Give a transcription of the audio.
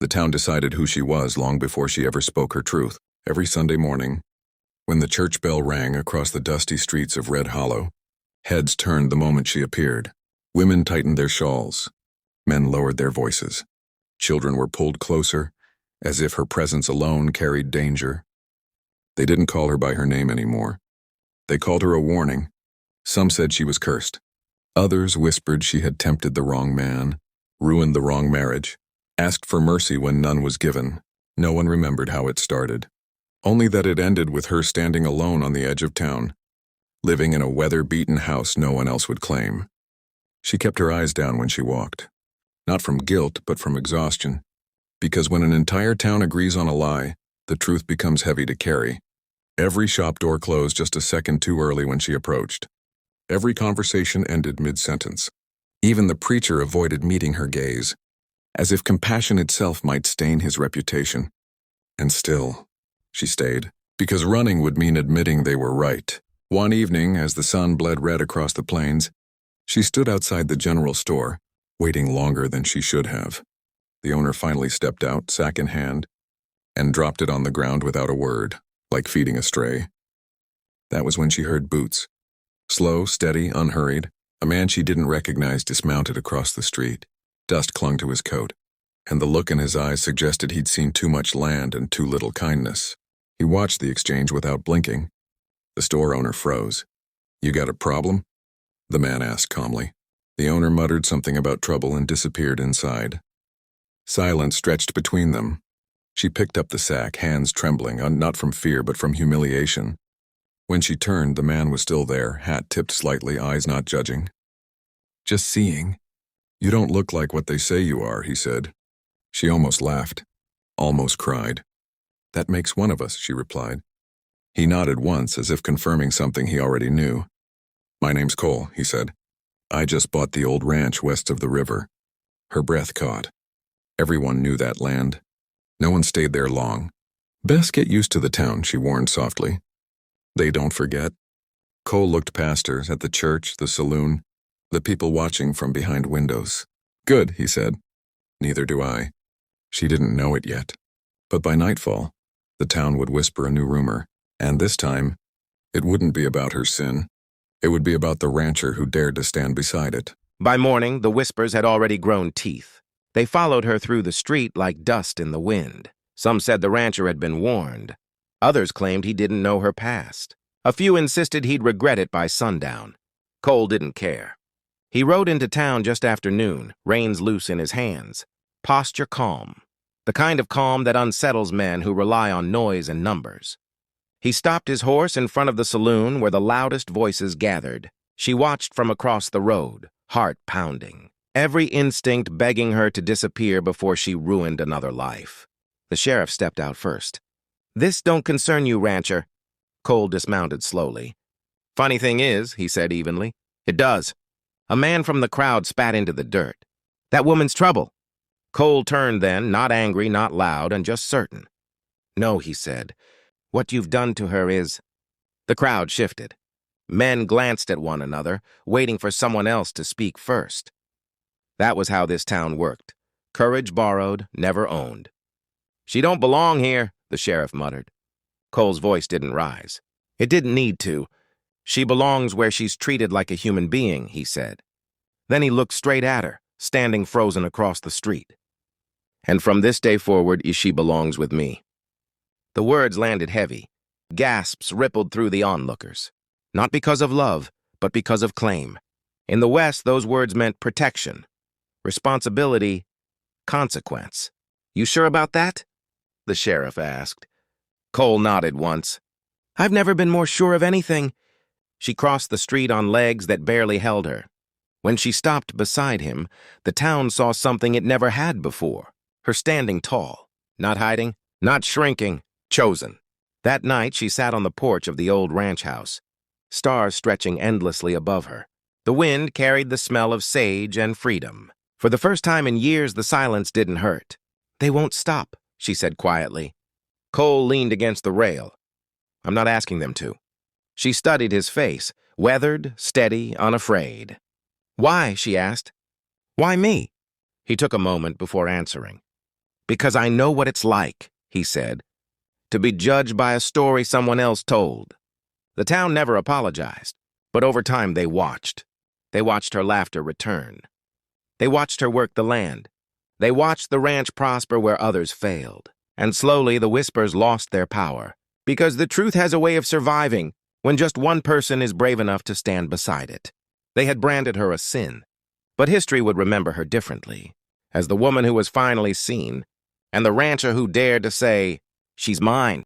The town decided who she was long before she ever spoke her truth. Every Sunday morning, when the church bell rang across the dusty streets of Red Hollow, heads turned the moment she appeared. Women tightened their shawls. Men lowered their voices. Children were pulled closer, as if her presence alone carried danger. They didn't call her by her name anymore. They called her a warning. Some said she was cursed. Others whispered she had tempted the wrong man, ruined the wrong marriage, asked for mercy when none was given. No one remembered how it started. Only that it ended with her standing alone on the edge of town, living in a weather-beaten house no one else would claim. She kept her eyes down when she walked. Not from guilt, but from exhaustion. Because when an entire town agrees on a lie, the truth becomes heavy to carry. Every shop door closed just a second too early when she approached. Every conversation ended mid-sentence. Even the preacher avoided meeting her gaze, as if compassion itself might stain his reputation. And still, she stayed, because running would mean admitting they were right. One evening, as the sun bled red across the plains, she stood outside the general store, waiting longer than she should have. The owner finally stepped out, sack in hand, and dropped it on the ground without a word, like feeding a stray. That was when she heard boots. Slow, steady, unhurried, a man she didn't recognize dismounted across the street. Dust clung to his coat, and the look in his eyes suggested he'd seen too much land and too little kindness. He watched the exchange without blinking. The store owner froze. "You got a problem?" the man asked calmly. The owner muttered something about trouble and disappeared inside. Silence stretched between them. She picked up the sack, hands trembling, not from fear but from humiliation. When she turned, the man was still there, hat tipped slightly, eyes not judging. "Just seeing. You don't look like what they say you are," he said. She almost laughed, almost cried. "That makes one of us," she replied. He nodded once, as if confirming something he already knew. "My name's Cole," he said. "I just bought the old ranch west of the river." Her breath caught. Everyone knew that land. No one stayed there long. "Best get used to the town," she warned softly. "They don't forget." Cole looked past her, at the church, the saloon, the people watching from behind windows. "Good," he said. "Neither do I." She didn't know it yet. But by nightfall, the town would whisper a new rumor, and this time, it wouldn't be about her sin. It would be about the rancher who dared to stand beside it. By morning, the whispers had already grown teeth. They followed her through the street like dust in the wind. Some said the rancher had been warned. Others claimed he didn't know her past. A few insisted he'd regret it by sundown. Cole didn't care. He rode into town just after noon, reins loose in his hands. Posture calm. The kind of calm that unsettles men who rely on noise and numbers. He stopped his horse in front of the saloon where the loudest voices gathered. She watched from across the road, heart pounding, every instinct begging her to disappear before she ruined another life. The sheriff stepped out first. "This don't concern you, rancher." Cole dismounted slowly. "Funny thing is," he said evenly, "it does." A man from the crowd spat into the dirt. "That woman's trouble." Cole turned then, not angry, not loud, and just certain. "No," he said. "What you've done to her is—" The crowd shifted. Men glanced at one another, waiting for someone else to speak first. That was how this town worked. Courage borrowed, never owned. "She don't belong here," the sheriff muttered. Cole's voice didn't rise. "It didn't need to. She belongs where she's treated like a human being," he said. Then he looked straight at her, standing frozen across the street. "And from this day forward, she belongs with me." The words landed heavy. Gasps rippled through the onlookers. Not because of love, but because of claim. In the West, those words meant protection, responsibility, consequence. "You sure about that?" the sheriff asked. Cole nodded once. "I've never been more sure of anything." She crossed the street on legs that barely held her. When she stopped beside him, the town saw something it never had before. Her standing tall, not hiding, not shrinking, chosen. That night, she sat on the porch of the old ranch house, stars stretching endlessly above her. The wind carried the smell of sage and freedom. For the first time in years, the silence didn't hurt. "They won't stop," she said quietly. Cole leaned against the rail. "I'm not asking them to." She studied his face, weathered, steady, unafraid. "Why?" she asked. "Why me?" He took a moment before answering. "Because I know what it's like," he said, "to be judged by a story someone else told." The town never apologized, but over time they watched. They watched her laughter return. They watched her work the land. They watched the ranch prosper where others failed. And slowly the whispers lost their power, because the truth has a way of surviving when just one person is brave enough to stand beside it. They had branded her a sin, but history would remember her differently, as the woman who was finally seen, and the rancher who dared to say, "She's mine."